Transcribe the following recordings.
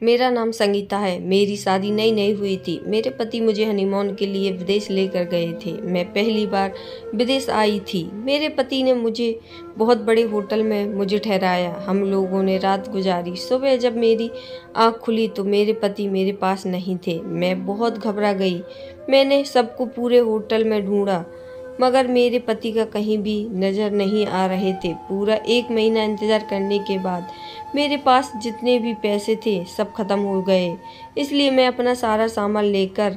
मेरा नाम संगीता है। मेरी शादी नई नई हुई थी। मेरे पति मुझे हनीमून के लिए विदेश लेकर गए थे। मैं पहली बार विदेश आई थी। मेरे पति ने मुझे बहुत बड़े होटल में मुझे ठहराया। हम लोगों ने रात गुजारी। सुबह जब मेरी आँख खुली तो मेरे पति मेरे पास नहीं थे। मैं बहुत घबरा गई। मैंने सबको पूरे होटल में ढूंढा मगर मेरे पति का कहीं भी नज़र नहीं आ रहे थे। पूरा 1 महीना इंतज़ार करने के बाद मेरे पास जितने भी पैसे थे सब खत्म हो गए। इसलिए मैं अपना सारा सामान लेकर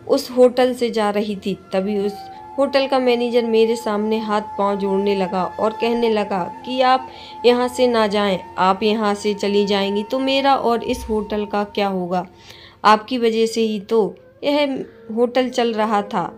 उस होटल से जा रही थी। तभी उस होटल का मैनेजर मेरे सामने हाथ पांव जोड़ने लगा और कहने लगा कि आप यहाँ से ना जाएं। आप यहाँ से चली जाएंगी तो मेरा और इस होटल का क्या होगा? आपकी वजह से ही तो यह होटल चल रहा था।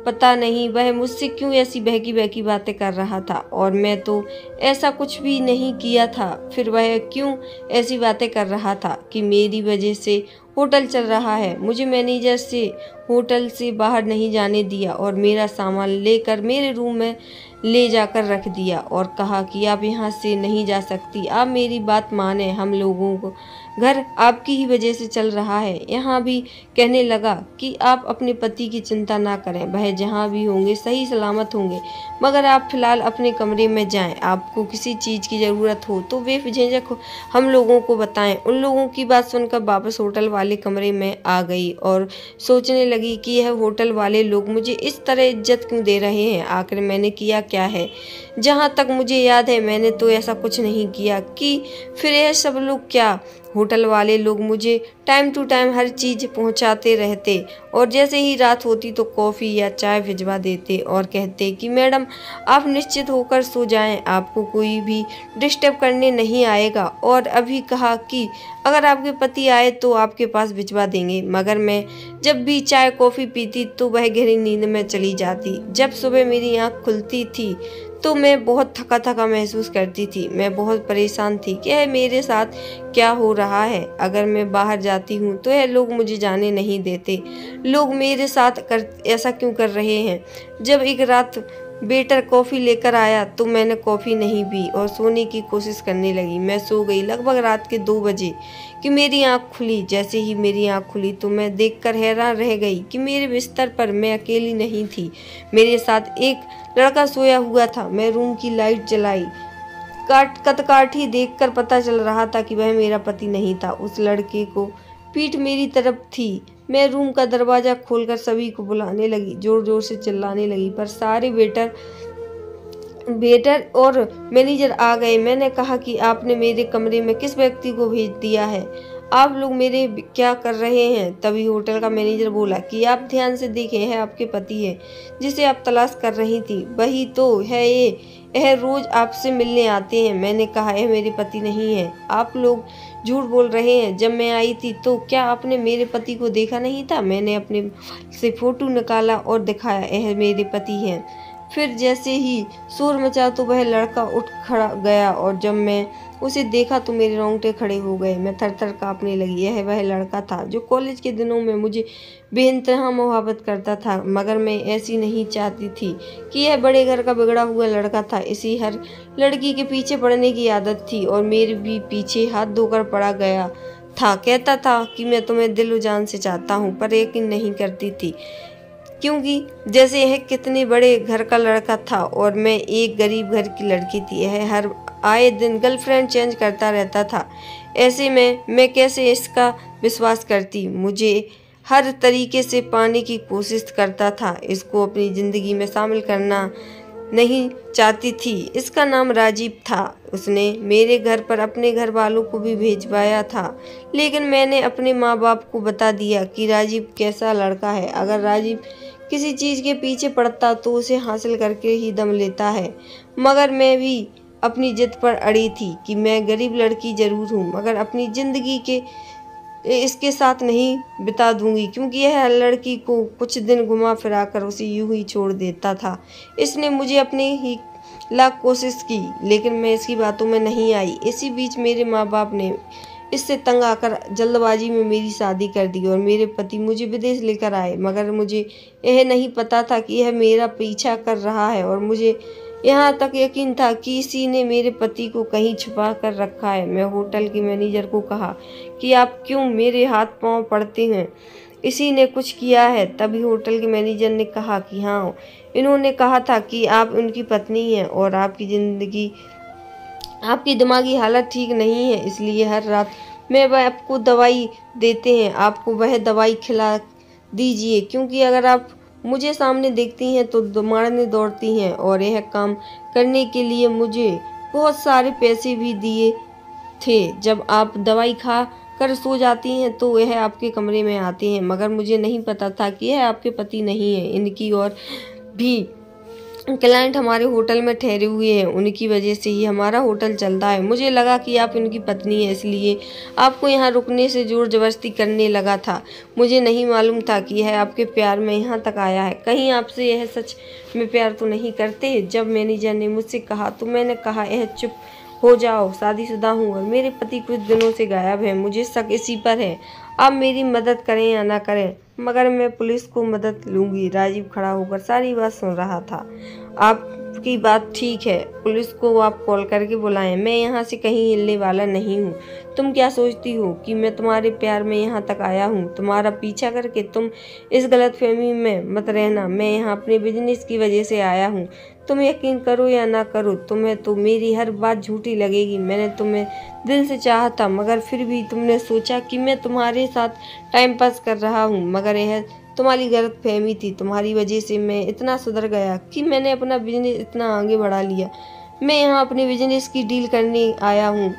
पता नहीं वह मुझसे क्यों ऐसी बहकी बहकी बातें कर रहा था और मैं तो ऐसा कुछ भी नहीं किया था। फिर वह क्यों ऐसी बातें कर रहा था कि मेरी वजह से होटल चल रहा है। मुझे मैनेजर से होटल से बाहर नहीं जाने दिया और मेरा सामान लेकर मेरे रूम में ले जाकर रख दिया और कहा कि आप यहाँ से नहीं जा सकती। आप मेरी बात माने, हम लोगों को घर आपकी ही वजह से चल रहा है। यहाँ भी कहने लगा कि आप अपने पति की चिंता ना करें, वह जहाँ भी होंगे सही सलामत होंगे, मगर आप फिलहाल अपने कमरे में जाएं। आपको किसी चीज़ की ज़रूरत हो तो बेझिझक हम लोगों को बताएं। उन लोगों की बात सुनकर वापस होटल वाले कमरे में आ गई और सोचने लगी कि यह होटल वाले लोग मुझे इस तरह इज्जत क्यों दे रहे हैं। आखिर मैंने किया क्या है? जहाँ तक मुझे याद है मैंने तो ऐसा कुछ नहीं किया कि फिर यह सब लोग क्या? होटल वाले लोग मुझे टाइम टू टाइम हर चीज़ पहुंचाते रहते और जैसे ही रात होती तो कॉफ़ी या चाय भिजवा देते और कहते कि मैडम आप निश्चित होकर सो जाएं, आपको कोई भी डिस्टर्ब करने नहीं आएगा। और अभी कहा कि अगर आपके पति आए तो आपके पास भिजवा देंगे। मगर मैं जब भी चाय कॉफ़ी पीती तो वह गहरी नींद में चली जाती। जब सुबह मेरी आँख खुलती थी तो मैं बहुत थका थका महसूस करती थी। मैं बहुत परेशान थी कि यह मेरे साथ क्या हो रहा है। अगर मैं बाहर जाती हूँ तो यह लोग मुझे जाने नहीं देते। लोग मेरे साथ ऐसा क्यों कर रहे हैं? जब एक रात वेटर कॉफ़ी लेकर आया तो मैंने कॉफ़ी नहीं पी और सोने की कोशिश करने लगी। मैं सो गई लगभग रात के 2 बजे कि मेरी आँख खुली। जैसे ही मेरी आँख खुली तो मैं देखकर हैरान रह गई कि मेरे बिस्तर पर मैं अकेली नहीं थी, मेरे साथ एक लड़का सोया हुआ था। मैं रूम की लाइट जलाई। कदकाठी देखकर पता चल रहा था कि वह मेरा पति नहीं था। उस लड़के को पीठ मेरी तरफ थी। मैं रूम का दरवाज़ा खोलकर सभी को बुलाने लगी, जोर जोर से चिल्लाने लगी, पर सारे वेटर और मैनेजर आ गए। मैंने कहा कि आपने मेरे कमरे में किस व्यक्ति को भेज दिया है? आप लोग मेरे क्या कर रहे हैं? तभी होटल का मैनेजर बोला कि आप ध्यान से देखें, यह आपके पति है जिसे आप तलाश कर रही थी। वही तो है यह रोज आपसे मिलने आते हैं। मैंने कहा यह मेरे पति नहीं है, आप लोग झूठ बोल रहे हैं। जब मैं आई थी तो क्या आपने मेरे पति को देखा नहीं था? मैंने अपने मोबाइल से फोटो निकाला और दिखाया, यह मेरे पति हैं। फिर जैसे ही शोर मचा तो वह लड़का उठ खड़ा गया और जब मैं उसे देखा तो मेरे रोंगटे खड़े हो गए। मैं थर थर काँपने लगी। यह वह लड़का था जो कॉलेज के दिनों में मुझे बेइंतहा मोहब्बत करता था, मगर मैं ऐसी नहीं चाहती थी कि यह बड़े घर का बिगड़ा हुआ लड़का था। इसी हर लड़की के पीछे पड़ने की आदत थी और मेरे भी पीछे हाथ धोकर पड़ा गया था। कहता था कि मैं तुम्हें दिल जान से चाहता हूँ, पर यकीन नहीं करती थी क्योंकि जैसे यह कितने बड़े घर का लड़का था और मैं एक गरीब घर की लड़की थी। यह हर आए दिन गर्लफ्रेंड चेंज करता रहता था। ऐसे में मैं कैसे इसका विश्वास करती? मुझे हर तरीके से पाने की कोशिश करता था। इसको अपनी ज़िंदगी में शामिल करना नहीं चाहती थी। इसका नाम राजीव था। उसने मेरे घर पर अपने घर वालों को भी भेजवाया था, लेकिन मैंने अपने माँ बाप को बता दिया कि राजीव कैसा लड़का है। अगर राजीव किसी चीज़ के पीछे पड़ता तो उसे हासिल करके ही दम लेता है। मगर मैं भी अपनी जिद पर अड़ी थी कि मैं गरीब लड़की जरूर हूँ, मगर अपनी ज़िंदगी के इसके साथ नहीं बिता दूंगी, क्योंकि यह हर लड़की को कुछ दिन घुमा फिरा कर उसे यूं ही छोड़ देता था। इसने मुझे अपने ही लाख कोशिश की, लेकिन मैं इसकी बातों में नहीं आई। इसी बीच मेरे माँ बाप ने इससे तंग आकर जल्दबाजी में मेरी शादी कर दी और मेरे पति मुझे विदेश लेकर आए। मगर मुझे यह नहीं पता था कि यह मेरा पीछा कर रहा है और मुझे यहाँ तक यकीन था कि इसी ने मेरे पति को कहीं छुपा कर रखा है। मैं होटल के मैनेजर को कहा कि आप क्यों मेरे हाथ पांव पड़ते हैं, इसी ने कुछ किया है। तभी होटल के मैनेजर ने कहा कि हाँ, इन्होंने कहा था कि आप उनकी पत्नी हैं और आपकी दिमागी हालत ठीक नहीं है, इसलिए हर रात मैं वह आपको दवाई देते हैं, आपको वह दवाई खिला दीजिए, क्योंकि अगर आप मुझे सामने देखती हैं तो मारने दौड़ती हैं। और यह काम करने के लिए मुझे बहुत सारे पैसे भी दिए थे। जब आप दवाई खा कर सो जाती हैं तो यह आपके कमरे में आते हैं, मगर मुझे नहीं पता था कि यह आपके पति नहीं है। इनकी और भी क्लाइंट हमारे होटल में ठहरे हुए हैं, उनकी वजह से ही हमारा होटल चलता है। मुझे लगा कि आप इनकी पत्नी है, इसलिए आपको यहाँ रुकने से जोर जबरदस्ती करने लगा था। मुझे नहीं मालूम था कि यह आपके प्यार में यहाँ तक आया है। कहीं आपसे यह सच में प्यार तो नहीं करते? जब मैनेजर ने मुझसे कहा तो मैंने कहा, यह चुप हो जाओ, शादीशुदा हूँ और मेरे पति कुछ दिनों से गायब है। मुझे शक इसी पर है। आप मेरी मदद करें या ना करें, मगर मैं पुलिस को मदद लूंगी। राजीव खड़ा होकर सारी बात सुन रहा था। आपकी बात ठीक है, पुलिस को आप कॉल करके बुलाएं। मैं यहाँ से कहीं हिलने वाला नहीं हूँ। तुम क्या सोचती हो कि मैं तुम्हारे प्यार में यहाँ तक आया हूँ तुम्हारा पीछा करके? तुम इस गलतफहमी में मत रहना। मैं यहाँ अपने बिजनेस की वजह से आया हूँ। तुम यकीन करो या ना करो, तुम्हें तो मेरी हर बात झूठी लगेगी। मैंने तुम्हें दिल से चाहा था, मगर फिर भी तुमने सोचा कि मैं तुम्हारे साथ टाइम पास कर रहा हूँ, मगर यह तुम्हारी गलतफहमी थी। तुम्हारी वजह से मैं इतना सुधर गया कि मैंने अपना बिजनेस इतना आगे बढ़ा लिया। मैं यहाँ अपने बिजनेस की डील करने आया हूँ,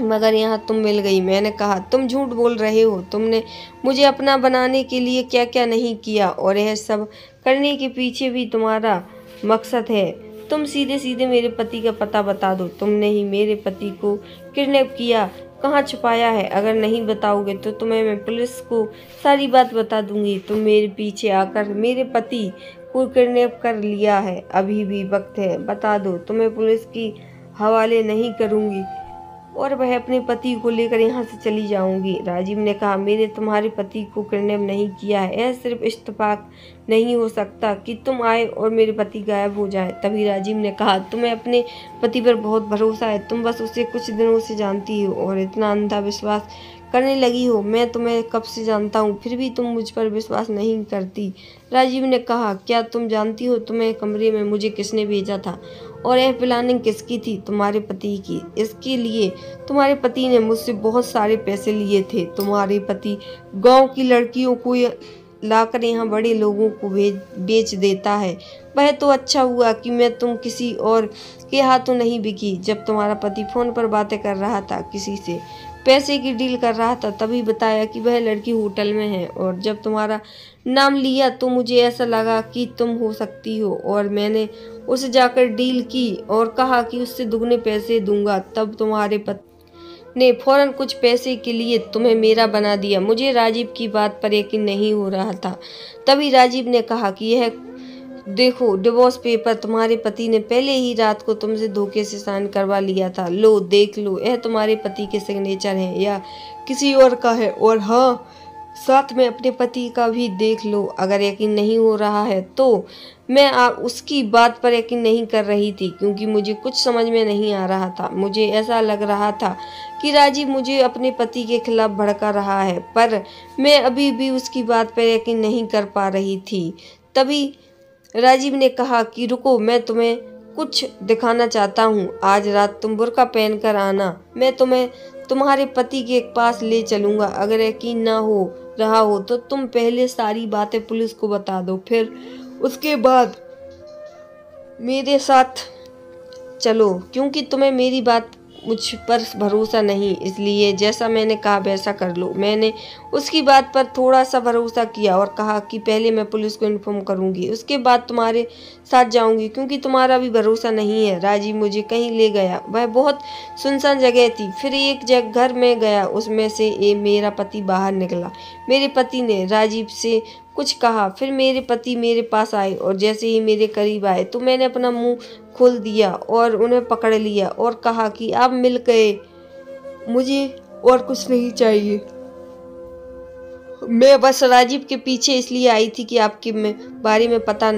मगर यहाँ तुम मिल गई। मैंने कहा, तुम झूठ बोल रहे हो। तुमने मुझे अपना बनाने के लिए क्या क्या नहीं किया, और यह सब करने के पीछे भी तुम्हारा मकसद है। तुम सीधे सीधे मेरे पति का पता बता दो। तुमने ही मेरे पति को किडनैप किया, कहाँ छुपाया है? अगर नहीं बताओगे तो तुम्हें मैं पुलिस को सारी बात बता दूंगी। तुम मेरे पीछे आकर मेरे पति को किडनैप कर लिया है। अभी भी वक्त है, बता दो। तुम्हें पुलिस की हवाले नहीं करूंगी और वह अपने पति को लेकर यहाँ से चली जाऊंगी। राजीव ने कहा, मैंने तुम्हारे पति को किडनैप नहीं किया है। यह सिर्फ इत्तेफाक नहीं हो सकता कि तुम आए और मेरे पति गायब हो जाए। तभी राजीव ने कहा, तुम्हें अपने पति पर बहुत भरोसा है। तुम बस उसे कुछ दिनों से जानती हो और इतना अंधा विश्वास करने लगी हो। मैं तुम्हें कब से जानता हूँ, फिर भी तुम मुझ पर विश्वास नहीं करती। राजीव ने कहा, क्या तुम जानती हो तुम्हें कमरे में मुझे किसने भेजा था? और यह प्लानिंग किसकी थी? तुम्हारे पति की। इसके लिए तुम्हारे पति ने मुझसे बहुत सारे पैसे लिए थे। तुम्हारे पति गांव की लड़कियों को लाकर यहाँ बड़े लोगों को बेच देता है। वह तो अच्छा हुआ कि मैं तुम किसी और के हाथों नहीं बिकी। जब तुम्हारा पति फोन पर बातें कर रहा था, किसी से पैसे की डील कर रहा था, तभी बताया कि वह लड़की होटल में है। और जब तुम्हारा नाम लिया तो मुझे ऐसा लगा कि तुम हो सकती हो, और मैंने उसे जाकर डील की और कहा कि उससे दुगने पैसे दूंगा। तब तुम्हारे पति ने फौरन कुछ पैसे के लिए तुम्हें मेरा बना दिया। मुझे राजीव की बात पर यकीन नहीं हो रहा था। तभी राजीव ने कहा कि यह देखो, डिवोर्स पेपर तुम्हारे पति ने पहले ही रात को तुमसे धोखे से साइन करवा लिया था। लो, देख लो, यह तुम्हारे पति के सिग्नेचर हैं या किसी और का है। और हाँ, साथ में अपने पति का भी देख लो। अगर यकीन नहीं हो रहा है तो मैं उसकी बात पर यकीन नहीं कर रही थी, क्योंकि मुझे कुछ समझ में नहीं आ रहा था। मुझे ऐसा लग रहा था कि राजीव मुझे अपने पति के खिलाफ भड़का रहा है, पर मैं अभी भी उसकी बात पर यकीन नहीं कर पा रही थी। तभी राजीव ने कहा कि रुको, मैं तुम्हें कुछ दिखाना चाहता हूँ। आज रात तुम बुर्का पहन कर आना। मैं तुम्हें तुम्हारे पति के पास ले चलूँगा। अगर यकीन ना हो रहा हो तो तुम पहले सारी बातें पुलिस को बता दो, फिर उसके बाद मेरे साथ चलो, क्योंकि तुम्हें मेरी बात मुझ पर भरोसा नहीं, इसलिए जैसा मैंने कहा वैसा कर लो। मैंने उसकी बात पर थोड़ा सा भरोसा किया और कहा कि पहले मैं पुलिस को इन्फॉर्म करूंगी, उसके बाद तुम्हारे साथ जाऊंगी, क्योंकि तुम्हारा भी भरोसा नहीं है। राजीव मुझे कहीं ले गया। वह बहुत सुनसान जगह थी। फिर एक घर में गया, उसमें से मेरा पति बाहर निकला। मेरे पति ने राजीव से कुछ कहा, फिर मेरे पति मेरे पास आए और जैसे ही मेरे करीब आए तो मैंने अपना मुंह खोल दिया और उन्हें पकड़ लिया और कहा कि आप मिल गए, मुझे और कुछ नहीं चाहिए। मैं बस राजीव के पीछे इसलिए आई थी कि आपके बारे में पता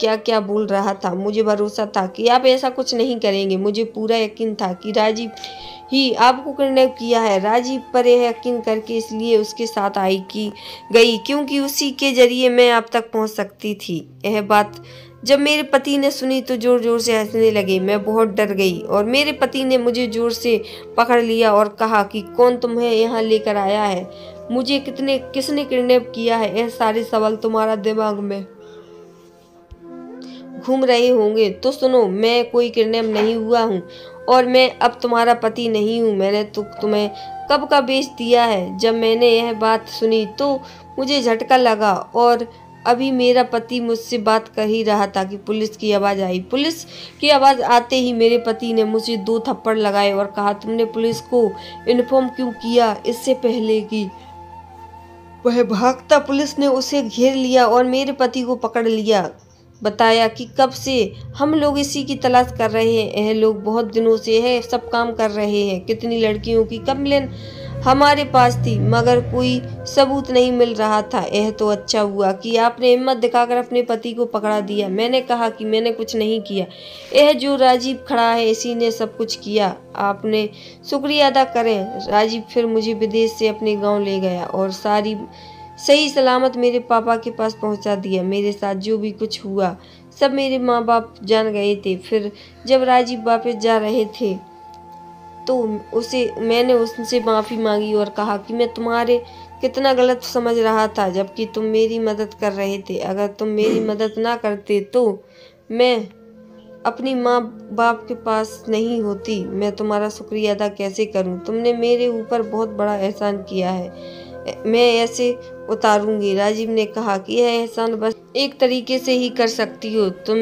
क्या क्या बोल रहा था। मुझे भरोसा था कि आप ऐसा कुछ नहीं करेंगे। मुझे पूरा यकीन था कि राजीव ही आपको किडनैप किया है। राजीव पर यह यकीन करके इसलिए उसके साथ गई क्योंकि उसी के जरिए मैं आप तक पहुंच सकती थी। यह बात जब मेरे पति ने सुनी तो जोर जोर से हंसने लगे। मैं बहुत डर गई और मेरे पति ने मुझे जोर से पकड़ लिया और कहा कि कौन तुम्हें यहाँ लेकर आया है, मुझे किसने किडनैप किया है, यह सारे सवाल तुम्हारा दिमाग में घूम रहे होंगे। तो सुनो, मैं कोई किडनैप नहीं हुआ हूँ और मैं अब तुम्हारा पति नहीं हूँ। मैंने तो तुम्हें कब का बेच दिया है। जब मैंने यह बात सुनी तो मुझे झटका लगा और अभी मेरा पति मुझसे बात कर ही रहा था कि पुलिस की आवाज़ आई। पुलिस की आवाज़ आते ही मेरे पति ने मुझे 2 थप्पड़ लगाए और कहा, तुमने पुलिस को इन्फॉर्म क्यों किया इससे पहले कि वह भागता। पुलिस ने उसे घेर लिया और मेरे पति को पकड़ लिया। बताया कि कब से हम लोग इसी की तलाश कर रहे हैं। यह लोग बहुत दिनों से है सब काम कर रहे हैं। कितनी लड़कियों की कंप्लेन हमारे पास थी मगर कोई सबूत नहीं मिल रहा था। यह तो अच्छा हुआ कि आपने हिम्मत दिखाकर अपने पति को पकड़ा दिया। मैंने कहा कि मैंने कुछ नहीं किया, यह जो राजीव खड़ा है इसी ने सब कुछ किया। आपने शुक्रिया अदा करें। राजीव फिर मुझे विदेश से अपने गांव ले गया और सही सलामत मेरे पापा के पास पहुंचा दिया। मेरे साथ जो भी कुछ हुआ सब मेरे माँ बाप जान गए थे। फिर जब राजीव वापस जा रहे थे तो मैंने उससे माफ़ी मांगी और कहा कि मैं तुम्हारे कितना गलत समझ रहा था जबकि तुम मेरी मदद कर रहे थे। अगर तुम मेरी मदद ना करते तो मैं अपनी माँ बाप के पास नहीं होती। मैं तुम्हारा शुक्रिया अदा कैसे करूं? तुमने मेरे ऊपर बहुत बड़ा एहसान किया है, मैं ऐसे उतारूंगी। राजीव ने कहा कि यह एहसान बस एक तरीके से ही कर सकती हो, तुम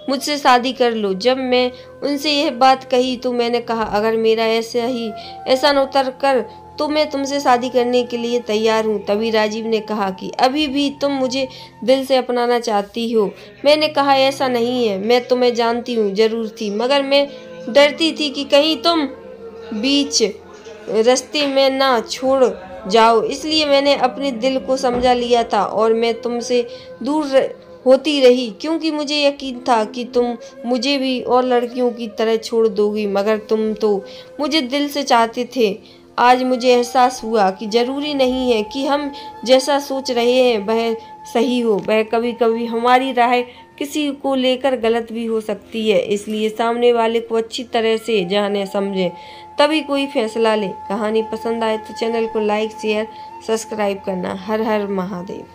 मुझसे शादी कर लो। जब मैं उनसे यह बात कही तो मैंने कहा, अगर मेरा ऐसा ही एहसान उतर कर तो मैं तुमसे शादी करने के लिए तैयार हूँ। तभी राजीव ने कहा कि अभी भी तुम मुझे दिल से अपनाना चाहती हो। मैंने कहा ऐसा नहीं है, मैं तुम्हें जानती हूँ, जरूर थी, मगर मैं डरती थी कि कहीं तुम बीच रास्ते में ना छोड़ जाओ, इसलिए मैंने अपने दिल को समझा लिया था और मैं तुमसे दूर होती रही क्योंकि मुझे यकीन था कि तुम मुझे भी और लड़कियों की तरह छोड़ दोगी, मगर तुम तो मुझे दिल से चाहते थे। आज मुझे एहसास हुआ कि ज़रूरी नहीं है कि हम जैसा सोच रहे हैं वह सही हो। वह कभी कभी हमारी राय किसी को लेकर गलत भी हो सकती है, इसलिए सामने वाले को अच्छी तरह से जाने समझे तभी कोई फैसला ले। कहानी पसंद आए तो चैनल को लाइक शेयर सब्सक्राइब करना। हर हर महादेव।